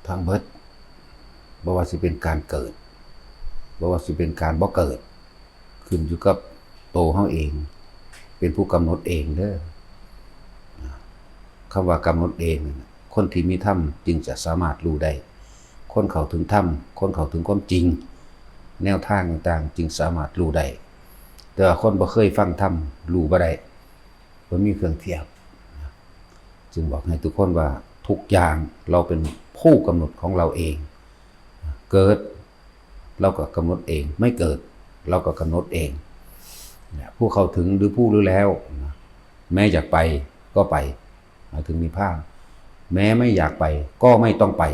ทางเบิดบ่ว่าสิเป็นการเกิดบ่ว่าสิเป็นการบ่เกิดขึ้นอยู่กับโตเฮาเองเป็นผู้กำหนดเองเด้อคำว่ากำหนดเองคนที่มีธรรมจึงจะสามารถรู้ได้คนเข้าถึงธรรมคนเข้าถึงความจริงแนวทางต่างๆจึงสามารถรู้ได้แต่ว่าคนบ่เคยฟังธรรมรู้บ่ได้บ่มีเครื่องเทียบจึงบอกให้ทุกคนว่าทุกอย่างเราเป็นผู้กำหนดของเราเองเกิดเราก็กำหนดเองไม่เกิดเราก็กำหนดเองผู้เข้าถึงหรือผู้รู้แล้วแม้อยากไปก็ไปหมายถึงนิพพานแม้ไม่อยากไปก็ไม่ต้องไป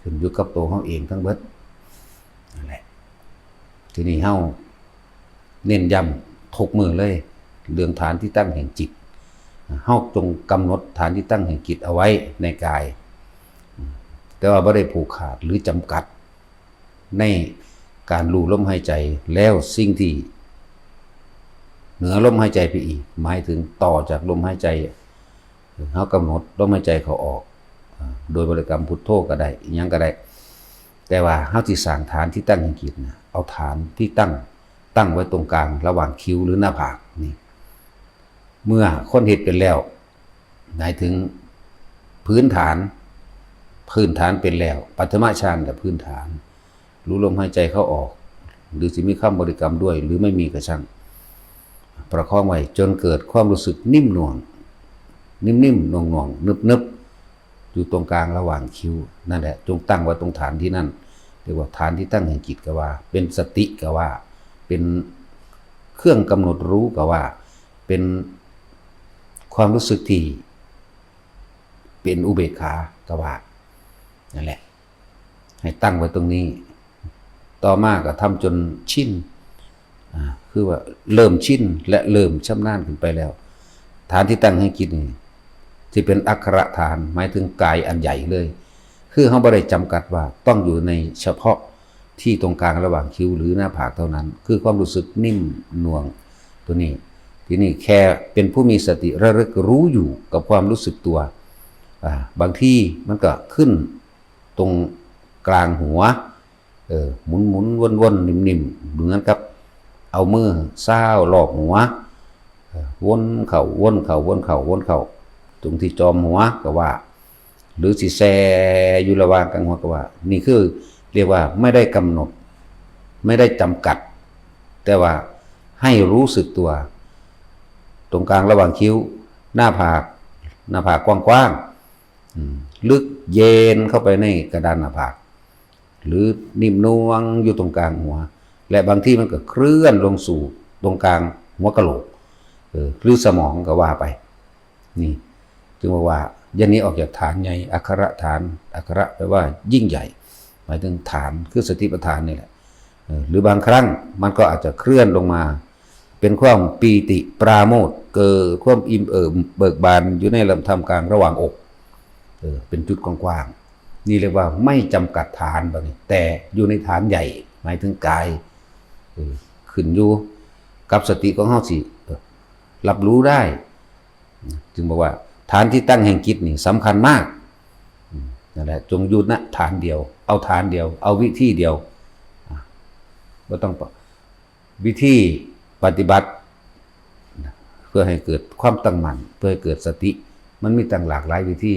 ขึ้นอยู่กับตัวเขาเองทั้งเบิดนั่นแหละทีนี้เฮาเน้นย้ำทุกมือเลยเรื่องฐานที่ตั้งแห่งจิตเฮาจงกำหนดฐานที่ตั้งแห่งจิตเอาไว้ในกายแต่ว่าไม่ได้ผูกขาดหรือจำกัดในการรู้ลมหายใจแล้วสิ่งที่เหนือลมหายใจไปอีกหมายถึงต่อจากลมหายใจเฮากำหนดลมหายใจเขาออกโดยบริกรรมพุทโธก็ได้อีกอย่างก็ได้แต่ว่าเฮาสิสร้างฐานที่ตั้งแห่งจิตนะเอาฐานที่ตั้งไว้ตรงกลางระหว่างคิ้วหรือหน้าผากนี่เมื่อคนเฮ็ดเป็นแล้วหมายถึงพื้นฐานเป็นแล้วปัฐมฌานกับพื้นฐานรู้ลมหายใจเข้าออกหรือสิมีคำบริกรรมด้วยหรือไม่มีก็ช่างประคองไว้จนเกิดความรู้สึกนิ่มหน่วงนิ่มๆหน่วงๆนึบๆอยู่ตรงกลางระหว่างคิ้วนั่นแหละจงตั้งไว้ตรงฐานที่นั่นเรียกว่าฐานที่ตั้งแห่งจิตก็ว่าเป็นสติก็ว่าเป็นเครื่องกำหนดรู้ก็ว่าเป็นความรู้สึกที่เป็นอุเบกขาก็ว่านั่นแหละให้ตั้งไว้ตรงนี้ต่อมาก็ทำจนชินคือว่าเริ่มชินและเริ่มชำนาญขึ้นไปแล้วฐานที่ตั้งให้จิตนี่ที่เป็นอักขระฐานหมายถึงกายอันใหญ่เลยคือเขาไม่ได้จำกัดว่าต้องอยู่ในเฉพาะที่ตรงกลางระหว่างคิ้วหรือหน้าผากเท่านั้นคือความรู้สึกนิ่มหน่วงตัวนี้ที่นี่แค่เป็นผู้มีสติระลึกรู้อยู่กับความรู้สึกตัวบางที่มันก็ขึ้นตรงกลางหัวหมุนวนนิ่มๆเหมือนกับเอามือซ้าวรอบหัววนเข่าตรงที่จอมหัวก็ว่าหรือสิแซอยู่ระหว่างกลางหัวก็ว่านี่คือเรียกว่าไม่ได้กำหนดไม่ได้จำกัดแต่ว่าให้รู้สึกตัวตรงกลางระหว่างคิ้วหน้าผากกว้างๆลึกเย็นเข้าไปในกระดานหน้าผากหรือนิ่มนวลอยู่ตรงกลางหัวและบางที่มันก็เคลื่อนลงสู่ตรงกลางหัวกะโหลกหรือสมองก็ว่าไปนี่จึงว่ายันนี้ออกจากฐานใหญ่อักขระฐานอักขระแปลว่ายิ่งใหญ่หมายถึงฐานคือสติปัฏฐานนี่แหละหรือบางครั้งมันก็อาจจะเคลื่อนลงมาเป็นความปีติปราโมทย์เกิดความอิ่มเบิกบานอยู่ในลำธรรมกลางระหว่างอกเป็นจุดกว้างๆนี่เรียกว่าไม่จำกัดฐานแบบนี้แต่อยู่ในฐานใหญ่หมายถึงกายขึ้นอยู่กับสติของเฮาสิรับรู้ได้จึงบอกว่าฐานที่ตั้งแห่งจิตนี่สำคัญมากนั่นแหละจงอยู่ณฐานเดียวเอาฐานเดียวเอาวิธีเดียวก็ต้องวิธีปฏิบัติเพื่อให้เกิดความตั้งมั่นเพื่อให้เกิดสติมันมีต่างหลากหลายวิธี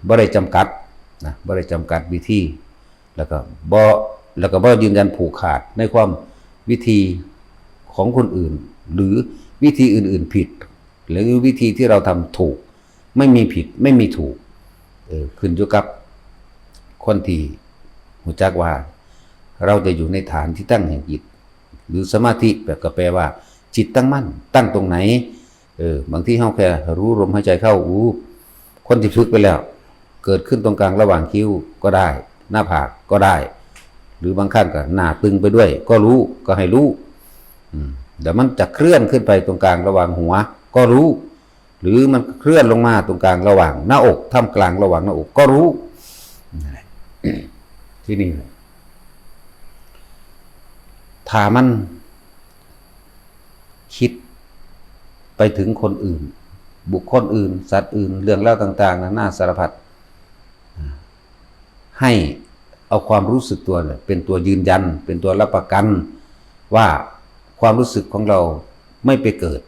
บ่ได้จำกัดนะบ่ได้จำกัดวิธีแล้วก็บ่ยืนยันผูกขาดในความวิธีของคนอื่นหรือวิธีอื่นๆผิดหรือวิธีที่เราทำถูกไม่มีผิดไม่มีถูกขึ้นอยู่กับคนที่รู้จักว่าเราจะอยู่ในฐานที่ตั้งแห่งจิตหรือสมาธิแบบก็แปลว่าจิตตั้งมั่นตั้งตรงไหนบางที่เฮาแค่รู้ลมหายใจเข้าคนที่ฝึกไปแล้วเกิดขึ้นตรงกลางระหว่างคิ้วก็ได้หน้าผากก็ได้หรือบางครั้งก็หน้าตึงไปด้วยก็รู้ก็ให้รู้เดี๋ยวมันจะเคลื่อนขึ้นไปตรงกลางระหว่างหัวก็รู้หรือมันเคลื่อนลงมาตรงกลางระหว่างหน้าอกท่ามกลางระหว่างหน้าอกก็รู้ที่นี่ถ้ามันคิดไปถึงคนอื่นบุคคลอื่นสัตว์อื่นเรื่องเล่าต่างๆนานาสารพัด ให้เอาความรู้สึกตัวเป็นตัวยืนยันเป็นตัวรับประกันว่าความรู้สึกของเราไม่ไปเกิด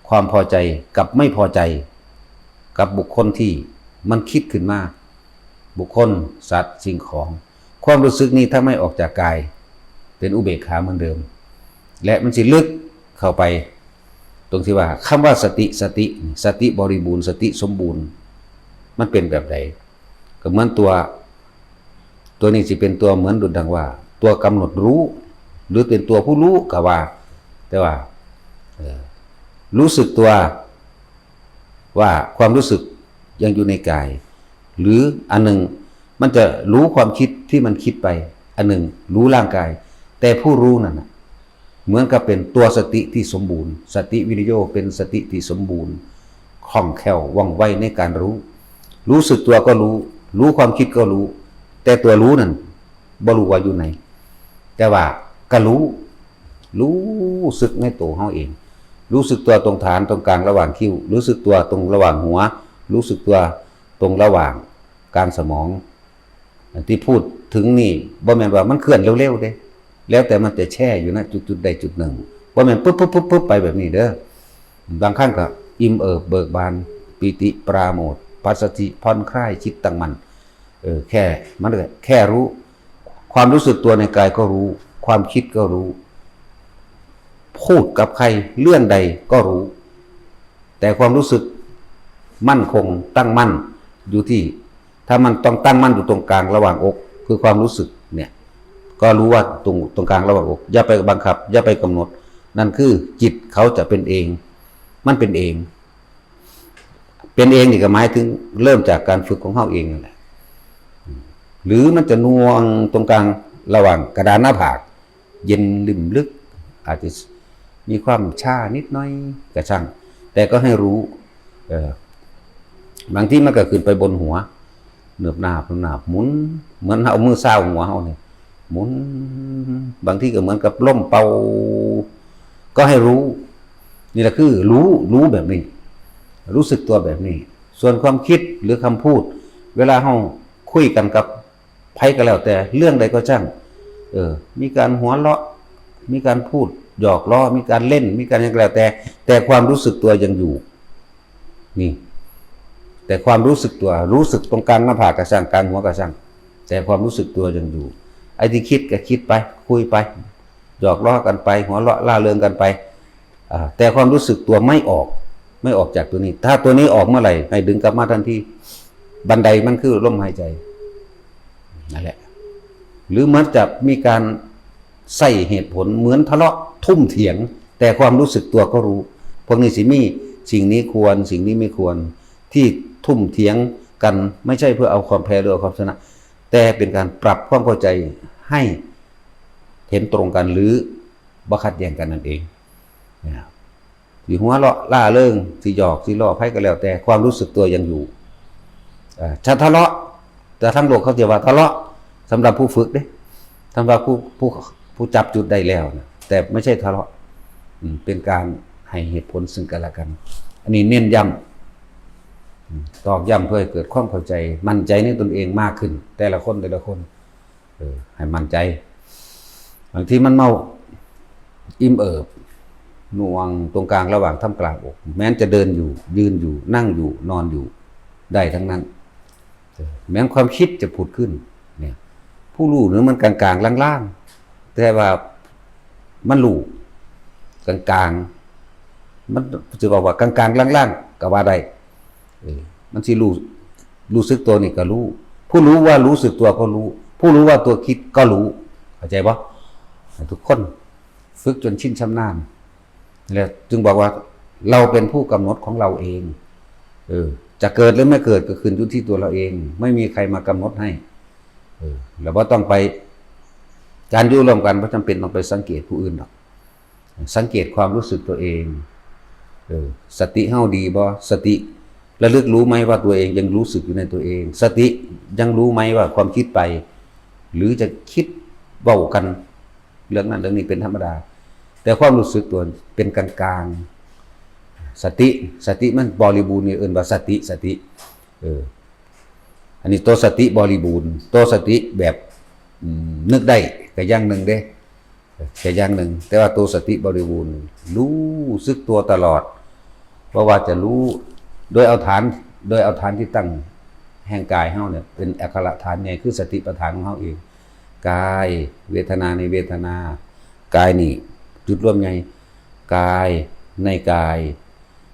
ความพอใจกับไม่พอใจกับบุคคลที่มันคิดขึ้นมาบุคคลสัตว์สิ่งของความรู้สึกนี้ถ้าไม่ออกจากกายเป็นอุเบกขาเหมือนเดิมและมันสิลึกเข้าไปตรงที่ว่าคำว่าสติบริบูรณ์สติสมบูรณ์มันเป็นแบบใดก็เหมือนตัวนี้สิเป็นตัวเหมือนดุจดังว่าตัวกำหนดรู้หรือเป็นตัวผู้รู้ก็ว่าแต่ว่ารู้สึกตัวว่าความรู้สึกยังอยู่ในกายหรืออันหนึ่งมันจะรู้ความคิดที่มันคิดไปอันหนึ่งรู้ร่างกายแต่ผู้รู้นั่นนะเหมือนกับเป็นตัวสติที่สมบูรณ์สติวิริโยเป็นสติที่สมบูรณ์คล่องแคล่วว่องไวในการรู้สึกตัวก็รู้ความคิดก็รู้แต่ตัวรู้นั่นบ่รู้ว่าอยู่ไหนแต่ว่าก็รู้สึกในตัวเขาเองรู้สึกตัวตรงฐานตรงกลางระหว่างคิ้วรู้สึกตัวตรงระหว่างหัวรู้สึกตัวตรงระหว่างการสมองที่พูดถึงนี่บ่แม่นว่ามันเคลื่อนเร็วๆเด้แล้วแต่มันจะแช่อยู่นะจุดใดจุดหนึ่งบ่แม่นปุ๊บไปแบบนี้เด้อบางครั้งก็อิ่มเอิบเบิกบานปิติปราโมทย์ปัสสติผ่อนคลายจิตตั้งมั่นแค่มันแค่รู้ความรู้สึกตัวในกายก็รู้ความคิดก็รู้พูดกับใครเรื่องใดก็รู้แต่ความรู้สึกมั่นคงตั้งมั่นอยู่ที่ถ้ามันต้องตั้งมั่นอยู่ตรงกลางระหว่างอกคือความรู้สึกเนี่ยก็รู้ว่าตรงกลางระหว่างอกอย่าไปบังคับอย่าไปกำหนดนั่นคือจิตเขาจะเป็นเองมันเป็นเองนี่ก็หมายถึงเริ่มจากการฝึกของเขาเองนั่นแหละหรือมันจะน่วงตรงกลางระหว่างกระดานหน้าผากเย็นลิ่มลึกอาจจะมีความชานิดน้อยกระช่างแต่ก็ให้รู้บางที่มันก็ขึ้นไปบนหัวเหนือบหนาหมุนเหมือนเอามือเศร้าหัวเขาเนี่ยหมุนบางที่ก็เหมือนกับล่มเป่าก็ให้รู้นี่แหละคือรู้แบบนี้รู้สึกตัวแบบนี้ส่วนความคิดหรือคำพูดเวลาเราคุยกันกับไพ่ก็แล้วแต่เรื่องใดก็ช่างมีการหัวเราะมีการพูดหยอกล้อมีการเล่นมีการอย่างไรแต่ความรู้สึกตัวยังอยู่นี่แต่ความรู้สึกตัวรู้สึกตรงกลางหน้าผากกระช่างกลางหัวกระช่างแต่ความรู้สึกตัวยังอยู่ไอ้ที่คิดก็คิดไปคุยไปหยอกล้อกันไปหัวเราะล่าเริงกันไปแต่ความรู้สึกตัวไม่ออกจากตัวนี้ถ้าตัวนี้ออกเมื่อไหร่ให้ดึงกลับมาทันทีบันไดมันคือลมหายใจนั่นแหละหรือมันจะมีการใส่เหตุผลเหมือนทะเลาะทุ่มเถียงแต่ความรู้สึกตัวก็รู้พวกนี้สิมีสิ่งนี้ควรสิ่งนี้ไม่ควรที่ทุ่มเถียงกันไม่ใช่เพื่อเอาความแพ้หรือเอาความชนะแต่เป็นการปรับความเข้าใจให้เห็นตรงกันหรือบ่ขัดแย้งกันนั่นเองสิหัวเราะล่าเริงสิหยอกสิล้อไพ่ก็แล้วแต่ความรู้สึกตัวยังอยู่ถ้าทะเลาะแต่ทั้งโลกเขาจะว่าทะเลาะสำหรับผู้ฝึกเด้สำหรับผู้จับจุดได้แล้วนะแต่ไม่ใช่ทะเลาะเป็นการให้เหตุผลซึ่งกันและกันอันนี้เน้นย้ำตอกย้ำเพื่อให้เกิดความเข้าใจมั่นใจในตนเองมากขึ้นแต่ละคนให้มั่นใจบางทีมันเมาอิ่มเอิบหน่วงตรงกลางระหว่างท่ามกลางอกแม้นจะเดินอยู่ยืนอยู่นั่งอยู่นอนอยู่ได้ทั้งนั้นแม้นความคิดจะผุดขึ้นเนี่ยผู้รู้หรือมันกลางๆล่างๆแต่ว่ามันรู้กลางๆมันจะบอกว่ากลางๆล่างๆก็ว่าได้มันสิรู้สึกตัวนี่ก็รู้ผู้รู้ว่ารู้สึกตัวก็รู้ผู้รู้ว่าตัวคิดก็รู้เข้าใจปะทุกคนฝึกจนชินชำนาญแล้วจึงบอกว่าเราเป็นผู้กำหนดของเราเองจะเกิดหรือไม่เกิดก็ขึ้นอยู่ที่ตัวเราเองไม่มีใครมากำหนดให้แล้วว่าต้องไปการอยู่ร่วมกันไม่จำเป็นต้องไปสังเกตผู้อื่นหรอกสังเกตความรู้สึกตัวเองสติเฮาดีบ่สติระลึกรู้ไหมว่าตัวเองยังรู้สึกอยู่ในตัวเองสติยังรู้ไหมว่าความคิดไปหรือจะคิดเว้ากันเรื่องนั้นเรื่องนี้เป็นธรรมดาแต่ความรู้สึกตัวเป็นกลางๆสติมันบริบูรณ์นี่เอิ้นว่าสติ อันนี้ตัวสติบริบูรณ์ตัวสติแบบนึกได้ก็อย่างหนึ่งเด้ก็อย่างหนึ่งแต่ว่าตัวสติบริบูรณ์รู้สึกตัวตลอดเพราะว่าจะรู้โดยเอาฐานที่ตั้งแห่งกายเฮาเนี่ยเป็นอัคระฐานใหญ่คือสติปัฏฐานของเฮาเองกายเวทนาในเวทนากายนี่จุดรวมใหญ่กายในกาย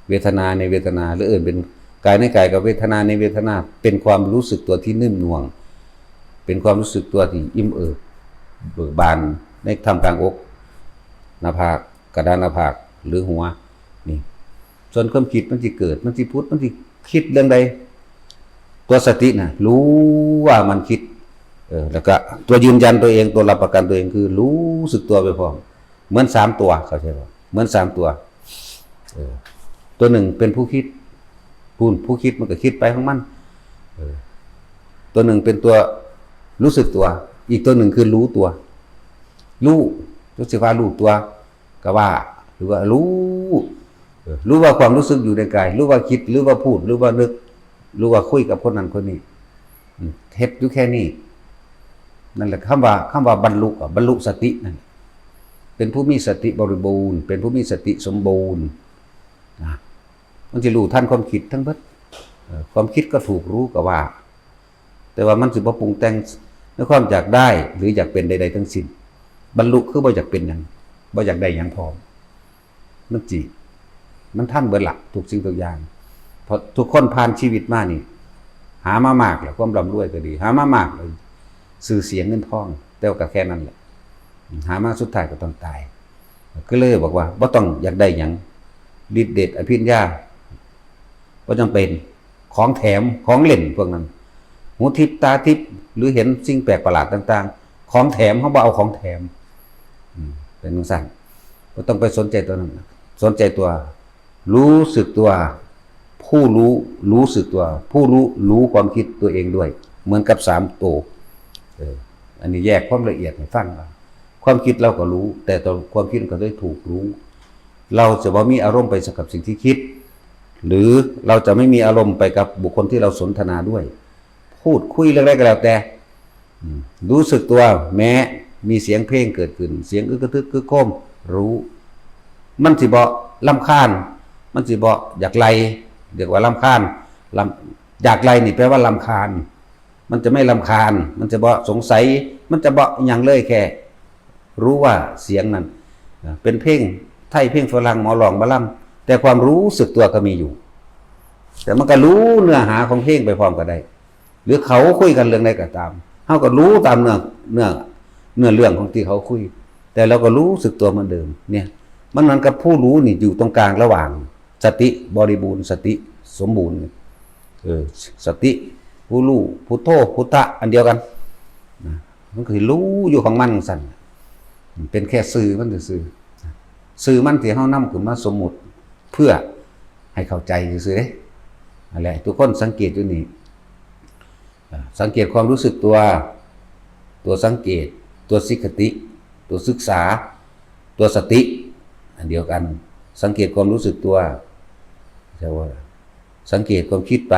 เวทนาในเวทนาหรืออื่นเป็นกายในกายกับเวทนาในเวทนาเป็นความรู้สึกตัวที่นิ่มนวลเป็นความรู้สึกตัวที่อิ่มเอิบเบิกบานในท่ามกลางอกหน้าผากกระดานหน้าผากหรือหัวนี่ส่วนความคิดมันสิเกิดมันสิพูดมันสิคิดเรื่องใดตัวสติน่ะรู้ว่ามันคิดแล้วก็ตัวยืนยันตัวเองตัวรับประกันตัวเองคือรู้สึกตัวไปพร้อมเหมือน3ตัวเข้าใจป่ะเหมือน3ตัวตัวหนึ่งเป็นผู้คิดผู้คิดมันก็คิดไปของมันตัวหนึ่งเป็นตัวรู้สึกตัวอีกตัวหนึ่งคือรู้ตัวรู้สึกว่ารู้ตัวก็ว่าหรือว่ารู้ว่าความรู้สึกอยู่ในกายรู้ว่าคิดหรือว่าพูดหรือว่านึกรู้ว่าคุยกับคนนั้นคนนี้เฮ็ดอยู่แค่นี้นั่นแหละคำว่าบรรลุสตินั่นเป็นผู้มีสติบริบูรณ์เป็นผู้มีสติสมบูรณ์นะมันจะรู้ทันความคิดทั้งเบิดความคิดก็ถูกรู้ก็ว่าแต่ว่ามันสิบ่ปรุงแต่งในความอยากได้หรืออยากเป็นใดๆทั้งสิ้นบรรลุคือบ่อยากเป็นหยังบ่อยากได้หยังพร้อมมันท่านเบิดหลักทุกสิ่งทุกอย่างเพราะทุกคนผ่านชีวิตมานี่หามามากแล้วความร่ำรวยก็ดีหามามากเลยสื่อเสียงเงินทองแต่ก็แค่นั้นแหละหามาสุดท้ายก็ต้องตายก็เลยบอกว่าบ่ต้องอยากได้หยังฤทธิ์เดชอภิญญาบ่จำเป็นของแถมของเล่นพวกนั้นหูทิพตาทิพหรือเห็นสิ่งแปลกประหลาดต่างๆของแถมเขาบ่เอาของแถมเป็นจังซั่นบ่ต้องไปสนใจตัวนั้นสนใจตัวรู้สึกตัวผู้รู้สึกตัวผู้รู้ความคิดตัวเองด้วยเหมือนกับ3ตัวอันนี้แยกความละเอียดให้ฟังความคิดเราก็รู้แต่ตัวความคิดก็ได้ถูกรู้เราจะบ่มีอารมณ์ไปกับสิ่งที่คิดหรือเราจะไม่มีอารมณ์ไปกับบุคคลที่เราสนทนาด้วยพูดคุยเรื่องอะไรก็แล้วแต่รู้สึกตัวแม้มีเสียงเพลงเกิดขึ้นเสียงอึกกระทึกกึกโคมรู้มันสิบ่รำคาญมันสิบ่อยากไล่เรียกว่ารำคาญอยากไล่นี่แปลว่ารำคาญมันจะไม่รำคาญมันจะบ่สงสัยมันจะบ่อย่างเลยแค่รู้ว่าเสียงนั้นเป็นเพลงไทยเพลงฝรั่งหมอลองบะล่ำแต่ความรู้สึกตัวก็มีอยู่แต่มันก็รู้เนื้อหาของเพลงไปพร้อมกันได้หรือเขาคุยกันเรื่องใดก็ตามเฮาก็รู้ตามเนื้อเรื่องของที่เขาคุยแต่เราก็รู้สึกตัวเหมือนเดิมเนี่ยมันเหมือนกับผู้รู้นี่อยู่ตรงกลางระหว่างสติบริบูรณ์สติสมบูรณ์สติผู้รู้พุทโธพุทธะอันเดียวกันมันคือรู้อยู่ของมันสั่นเป็นแค่สื่อมันสื่อมันที่เฮานำขึ้นมาสมมุติเพื่อให้เข้าใจซื่อๆเด้นั่นแหละทุกคนสังเกตอยู่นี่สังเกตความรู้สึกตัวสังเกตตัวสิกขติตัวศึกษาตัวสติอันเดียวกันสังเกตความรู้สึกตัวใช่ว่าสังเกตความคิดไป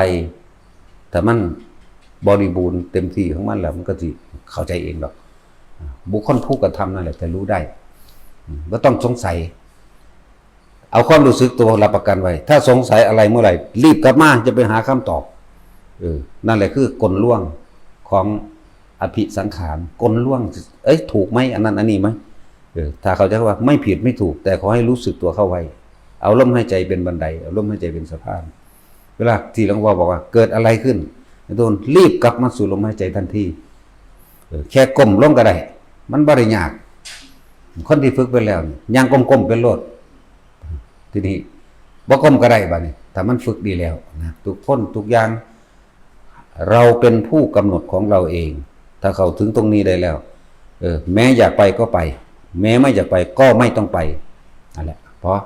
แต่มันบริบูรณ์เต็มที่ของมันแล้วมันก็สิเข้าใจเองหรอกบุคคลผู้กระทำนั่นแหละจะรู้ได้ไม่ต้องสงสัยเอาความรู้สึกตัวรับประกันไว้ถ้าสงสัยอะไรเมื่อไหร่รีบกลับมาจะไปหาคำตอบนั่นแหละคือกลล่วงของอภิสังขารกลล่วงถูกไหมอันนั้นอันนี้ไหมถ้าเขาจะว่าไม่ผิดไม่ถูกแต่ขอให้รู้สึกตัวเข้าไว้เอาลมหายใจเป็นบันไดเอาลมหายใจเป็นสะพานเวลาที่หลวงพ่อบอกว่าเกิดอะไรขึ้นโดนรีบกลับมาสู่ลมหายใจทันทีแค่ก้มลงก็ได้มันบ่ได้ยากคนที่ฝึกไปแล้วยังก้มเป็นโลดทีนี้บ่ก้มก็ได้บัดนี้ถ้ามันฝึกดีแล้วนะทุกคนทุกอย่างเราเป็นผู้กำหนดของเราเองถ้าเขาถึงตรงนี้ได้แล้วแม้อยากไปก็ไปแม้ไม่อยากไปก็ไม่ต้องไปนั่นแหละเพราะ